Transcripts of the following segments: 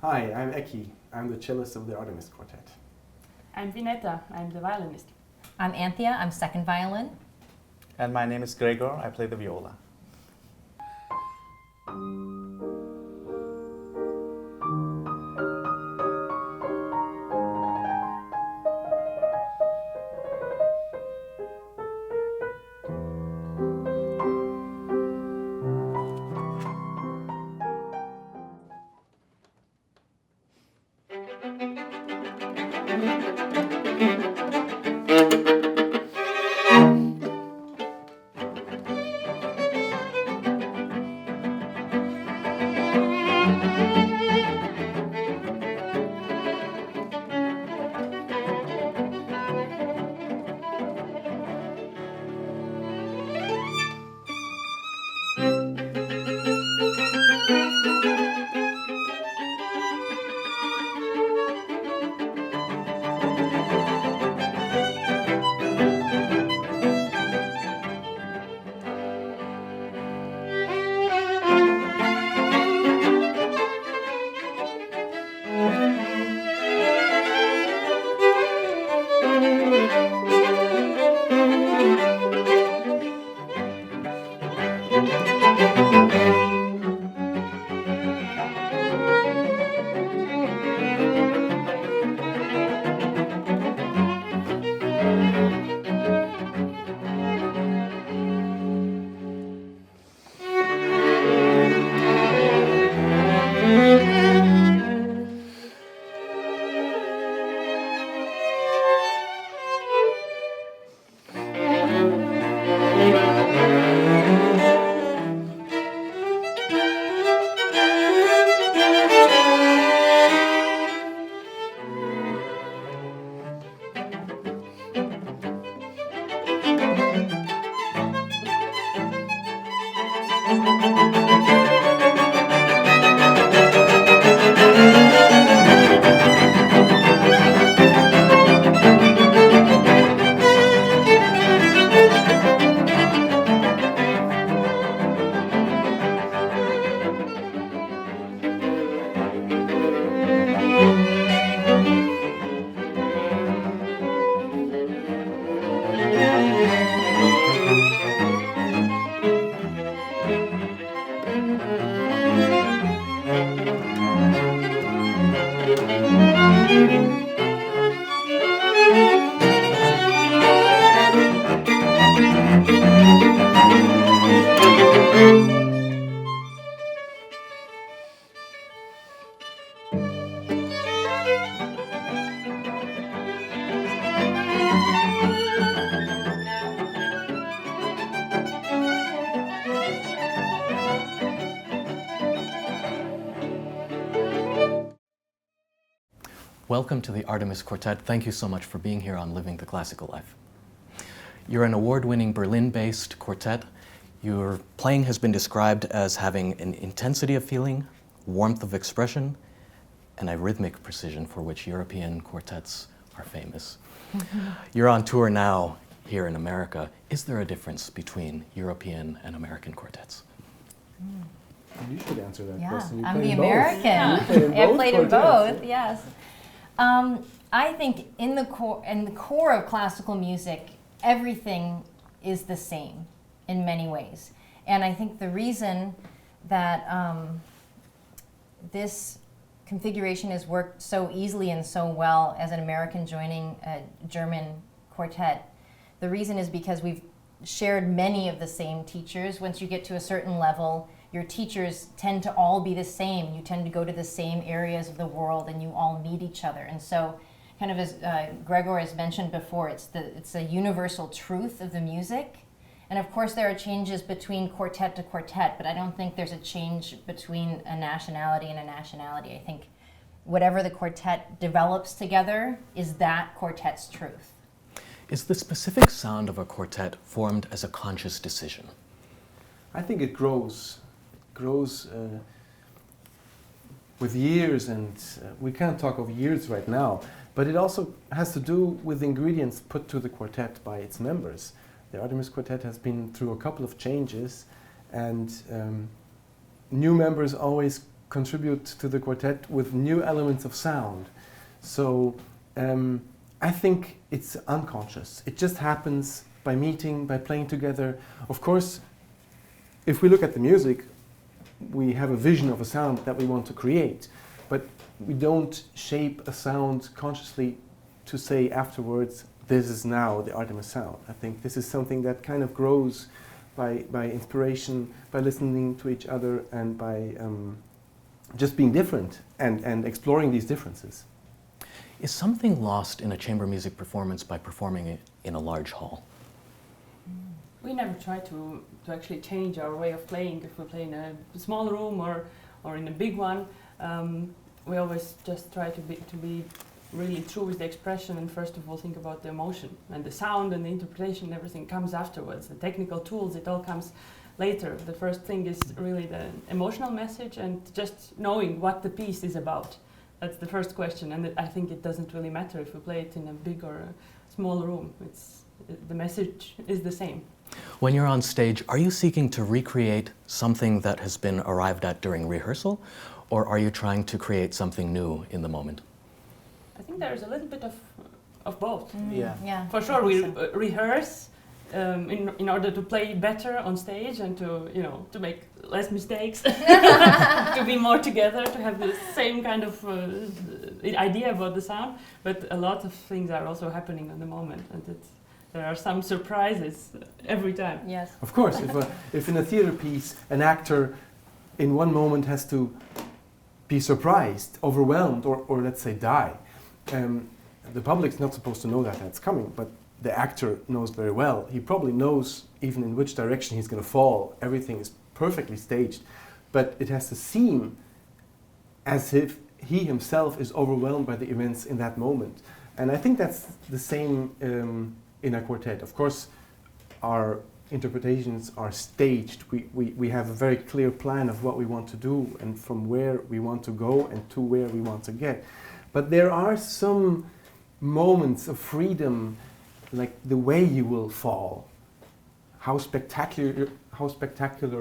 Hi, I'm Eki. I'm the cellist of the Artemis Quartet. I'm Vineta. I'm the violinist. I'm Anthea. I'm second violin. And my name is Gregor. I play the viola. Welcome to the Artemis Quartet. Thank you so much for being here on Living the Classical Life. You're an award-winning Berlin-based quartet. Your playing has been described as having an intensity of feeling, warmth of expression, and a rhythmic precision for which European quartets are famous. You're on tour now here in America. Is there a difference between European and American quartets? You should answer that Yeah, question. You I'm play the in both. American. You play in I both played in quartets. both, yes. I think in the core of classical music, everything is the same in many ways. And I think the reason that this configuration has worked so easily and so well as an American joining a German quartet, the reason is because we've shared many of the same teachers. Once you get to a certain level, your teachers tend to all be the same. You tend to go to the same areas of the world and you all meet each other. And so, kind of as Gregor has mentioned before, it's a universal truth of the music. And of course there are changes between quartet to quartet, but I don't think there's a change between a nationality and a nationality. I think whatever the quartet develops together is that quartet's truth. Is the specific sound of a quartet formed as a conscious decision? I think it grows with years, and we can't talk of years right now, but it also has to do with the ingredients put to the quartet by its members. The Artemis Quartet has been through a couple of changes, and new members always contribute to the quartet with new elements of sound. So I think it's unconscious. It just happens by meeting, by playing together. Of course, if we look at the music, we have a vision of a sound that we want to create, but we don't shape a sound consciously to say afterwards, this is now the Artemis sound. I think this is something that kind of grows by inspiration, by listening to each other, and by just being different and exploring these differences. Is something lost in a chamber music performance by performing it in a large hall? We never try to actually change our way of playing. If we play in a small room or in a big one, we always just try to be really true with the expression, and first of all think about the emotion, and the sound and the interpretation, everything comes afterwards. The technical tools, it all comes later. The first thing is really the emotional message and just knowing what the piece is about. That's the first question, and I think it doesn't really matter if we play it in a big or a small room. The message is the same. When you're on stage, are you seeking to recreate something that has been arrived at during rehearsal, or are you trying to create something new in the moment? I think there's a little bit of both. Yeah. For sure, we rehearse in order to play better on stage and to make less mistakes, to be more together, to have the same kind of idea about the sound. But a lot of things are also happening on the moment, and there are some surprises every time. Yes. Of course, if in a theater piece an actor in one moment has to be surprised, overwhelmed, or let's say die, the public's not supposed to know that that's coming, but the actor knows very well. He probably knows even in which direction he's going to fall. Everything is perfectly staged, but it has to seem as if he himself is overwhelmed by the events in that moment. And I think that's the same in a quartet. Of course, our interpretations are staged. We have a very clear plan of what we want to do and from where we want to go and to where we want to get. But there are some moments of freedom, like the way you will fall, how spectacular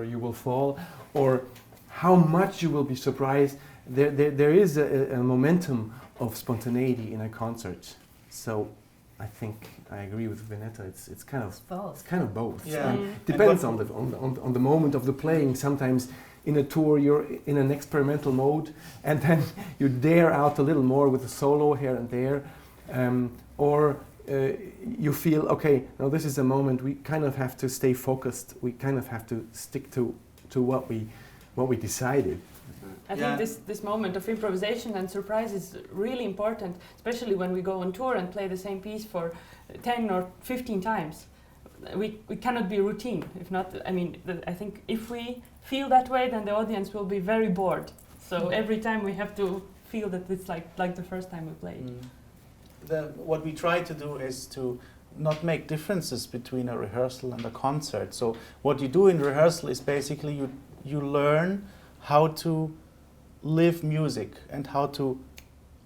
you will fall, or how much you will be surprised. There is a momentum of spontaneity in a concert. So I think I agree with Vineta. It's kind of both. It's kind of both. Yeah. Depends on the moment of the playing. Sometimes in a tour you're in an experimental mode, and then you dare out a little more with a solo here and there, or you feel, okay, now this is a moment we kind of have to stay focused. We kind of have to stick to what we decided. I think this moment of improvisation and surprise is really important, especially when we go on tour and play the same piece for 10 or 15 times. We cannot be routine. If not, I think if we feel that way, then the audience will be very bored. So every time we have to feel that it's like the first time we played. What we try to do is to not make differences between a rehearsal and a concert. So what you do in rehearsal is basically you learn how to live music and how to,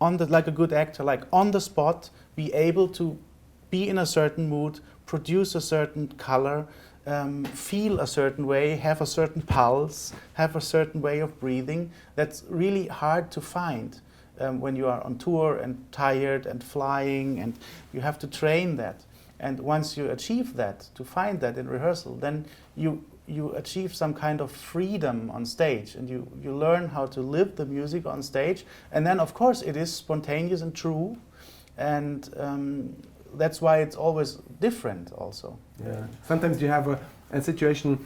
like a good actor, like on the spot, be able to be in a certain mood, produce a certain color, feel a certain way, have a certain pulse, have a certain way of breathing. That's really hard to find when you are on tour and tired and flying, and you have to train that. And once you achieve that, to find that in rehearsal, then you achieve some kind of freedom on stage, and you learn how to live the music on stage. And then, of course, it is spontaneous and true, and that's why it's always different also. Yeah. Sometimes you have a situation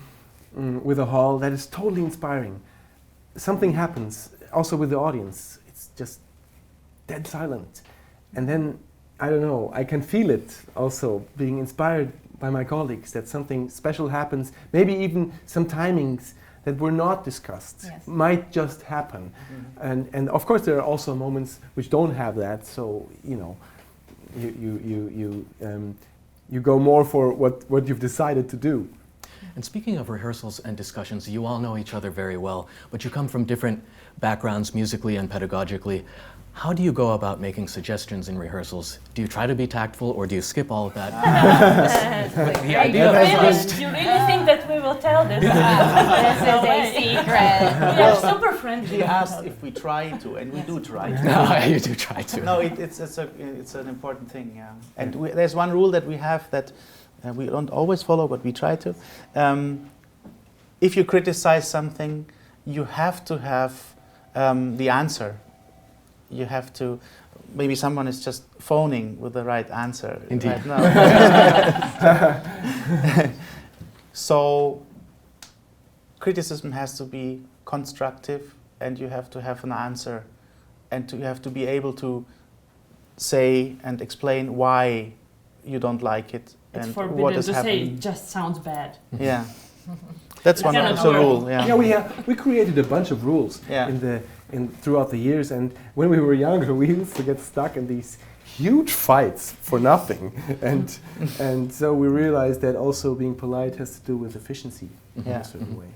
with a hall that is totally inspiring. Something happens also with the audience. It's just dead silent. And then, I don't know, I can feel it also being inspired by my colleagues that something special happens, maybe even some timings that were not discussed might just happen. And of course there are also moments which don't have that, so you go more for what you've decided to do. And speaking of rehearsals and discussions, you all know each other very well, but you come from different backgrounds musically and pedagogically. How do you go about making suggestions in rehearsals? Do you try to be tactful, or do you skip all of that? The idea You really think that we will tell this? This is a secret. We are super friendly. He asked if we try to, and we do try to. No, you do try to. No, it's an important thing, yeah. And there's one rule that we have that we don't always follow, but we try to. If you criticize something, you have to have the answer. You have to. Maybe someone is just phoning with the right answer. Indeed. Right now. So criticism has to be constructive, and you have to have an answer, and you have to be able to say and explain why you don't like it. It's and forbidden what is to say happening. it just sounds bad. Yeah, that's one cannot also work. rule. Yeah, Yeah, we created a bunch of rules Yeah. throughout the years, and when we were younger, we used to get stuck in these huge fights for nothing, and so we realized that also being polite has to do with efficiency in Yeah. a certain way.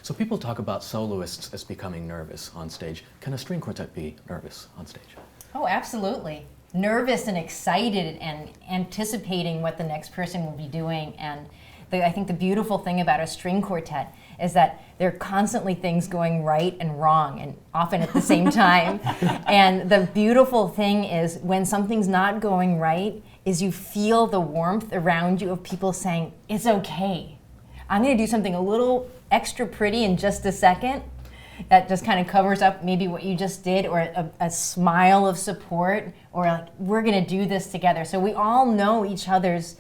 So people talk about soloists as becoming nervous on stage. Can a string quartet be nervous on stage? Oh, absolutely. Nervous and excited and anticipating what the next person will be doing. And I think the beautiful thing about a string quartet is that there are constantly things going right and wrong, and often at the same time. And the beautiful thing is when something's not going right, is you feel the warmth around you of people saying, it's okay. I'm going to do something a little extra pretty in just a second. That just kind of covers up maybe what you just did, or a smile of support, or like, we're going to do this together. So we all know each other's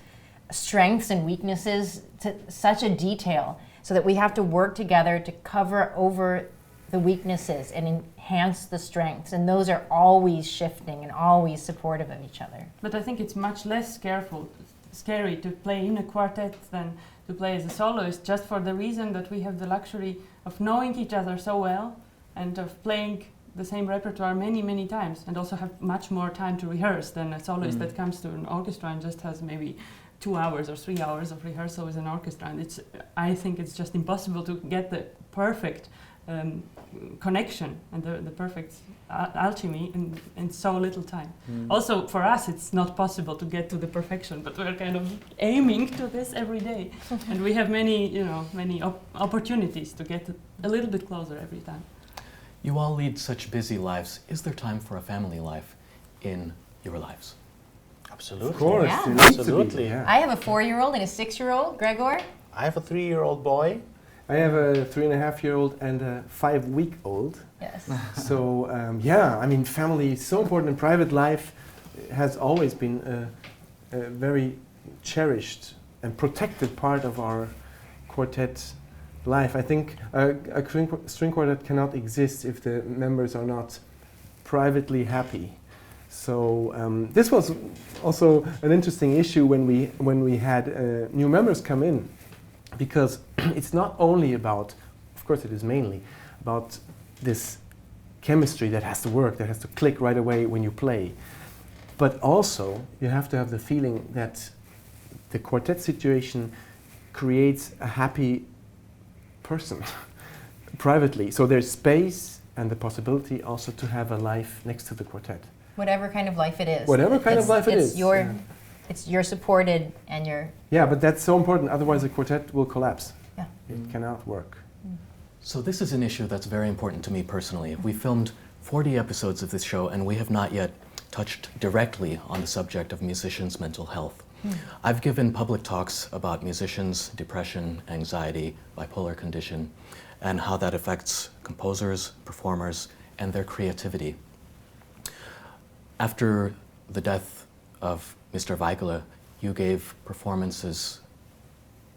strengths and weaknesses to such a detail, so that we have to work together to cover over the weaknesses and enhance the strengths. And those are always shifting and always supportive of each other. But I think it's much less scary to play in a quartet than to play as a soloist, just for the reason that we have the luxury of knowing each other so well and of playing the same repertoire many, many times, and also have much more time to rehearse than a soloist that comes to an orchestra and just has maybe 2 hours or 3 hours of rehearsal with an orchestra. And I think it's just impossible to get the perfect connection and the perfect alchemy in so little time. Also, for us, it's not possible to get to the perfection, but we're kind of aiming to this every day. And we have many opportunities to get a little bit closer every time. You all lead such busy lives. Is there time for a family life in your lives? absolutely. Of course, Yeah. there needs to be, Absolutely. yeah. I have a 4-year-old and a 6-year-old, Gregor. I have a 3-year-old boy. I have a 3.5-year-old and a 5-week-old. Yes. So yeah, I mean, family is so important. And private life has always been a very cherished and protected part of our quartet life. I think a string quartet cannot exist if the members are not privately happy. So this was also an interesting issue when we had new members come in, because it's not only about, of course it is mainly, about this chemistry that has to work, that has to click right away when you play. But also you have to have the feeling that the quartet situation creates a happy person privately. So there's space and the possibility also to have a life next to the quartet. Whatever kind of life it is. Whatever kind of life it is. Yeah. You're supported and you're... Yeah, but that's so important, otherwise the quartet will collapse. Yeah. It cannot work. So this is an issue that's very important to me personally. We filmed 40 episodes of this show and we have not yet touched directly on the subject of musicians' mental health. I've given public talks about musicians' depression, anxiety, bipolar condition, and how that affects composers, performers, and their creativity. After the death of Mr. Weigle, you gave performances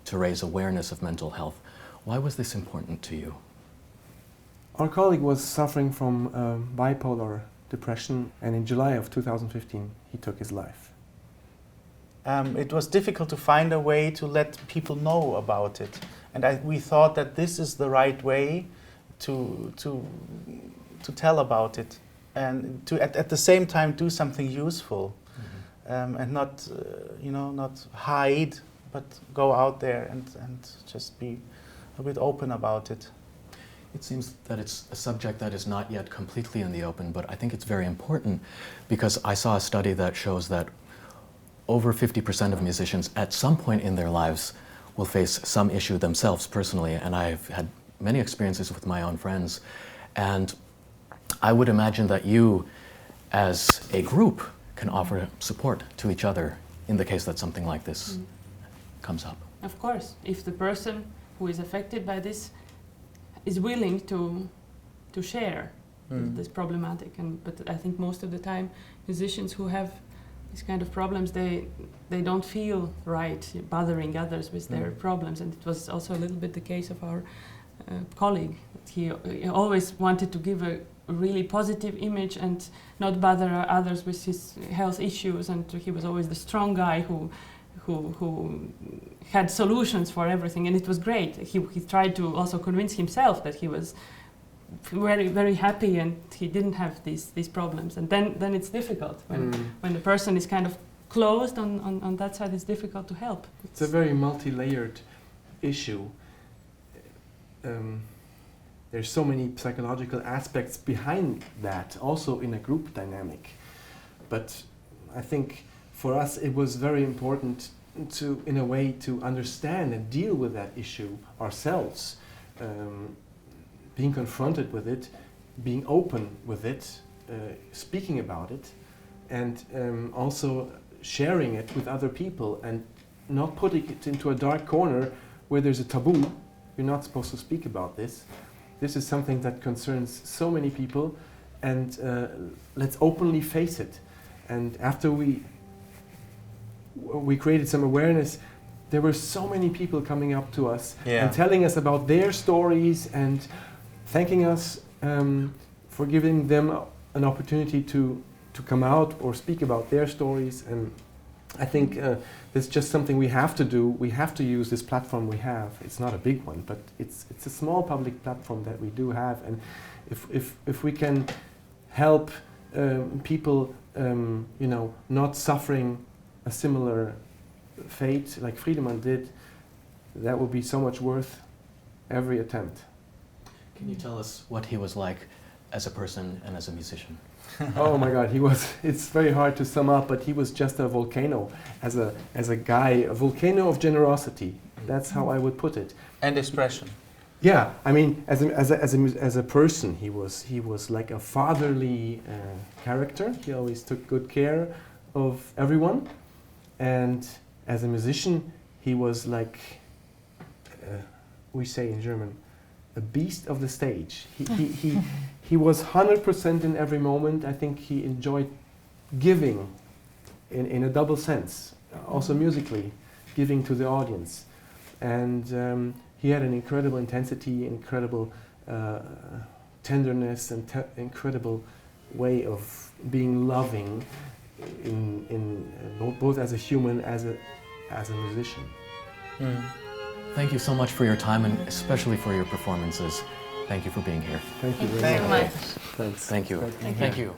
to raise awareness of mental health. Why was this important to you? Our colleague was suffering from bipolar depression, and in July of 2015 he took his life. It was difficult to find a way to let people know about it, and we thought that this is the right way to tell about it, and to at the same time do something useful, and not not hide but go out there and just be a bit open about it. It seems that it's a subject that is not yet completely in the open, but I think it's very important because I saw a study that shows that over 50% of musicians at some point in their lives will face some issue themselves personally, and I've had many experiences with my own friends, and I would imagine that you, as a group, can offer support to each other in the case that something like this comes up. Of course, if the person who is affected by this is willing to share this problematic, but I think most of the time musicians who have these kind of problems, they don't feel right bothering others with their problems, and it was also a little bit the case of our colleague. He always wanted to give a really positive image and not bother others with his health issues, and he was always the strong guy who had solutions for everything, and it was great. He tried to also convince himself that he was very, very happy and he didn't have these problems. And then it's difficult when the person is kind of closed on that side. It's difficult to help. It's a very multi-layered issue. There's so many psychological aspects behind that, also in a group dynamic. But I think for us it was very important to, in a way, to understand and deal with that issue ourselves. Being confronted with it, being open with it, speaking about it, and also sharing it with other people, and not putting it into a dark corner where there's a taboo. You're not supposed to speak about this. This is something that concerns so many people, and let's openly face it. And after we created some awareness, there were so many people coming up to us and telling us about their stories and thanking us for giving them an opportunity to come out or speak about their stories. And I think it's just something we have to do. We have to use this platform we have. It's not a big one, but it's a small public platform that we do have. And if we can help people, not suffering a similar fate like Friedemann did, that would be so much worth every attempt. Can you tell us what he was like as a person and as a musician? Oh my God, it's very hard to sum up, but he was just a volcano, as a guy, a volcano of generosity. That's how I would put it. And expression. Yeah, I mean, as a person, he was like a fatherly character. He always took good care of everyone. And as a musician, he was like, we say in German, a beast of the stage. He was 100% in every moment. I think he enjoyed giving in a double sense, also musically, giving to the audience. And he had an incredible intensity, incredible tenderness, and incredible way of being loving, both as a human, as a musician. Thank you so much for your time, and especially for your performances. Thank you for being here. Thank you very Thank you much. so much. Thanks. Thank you. Thank you. Thank you.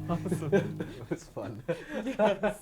It was fun. Yes.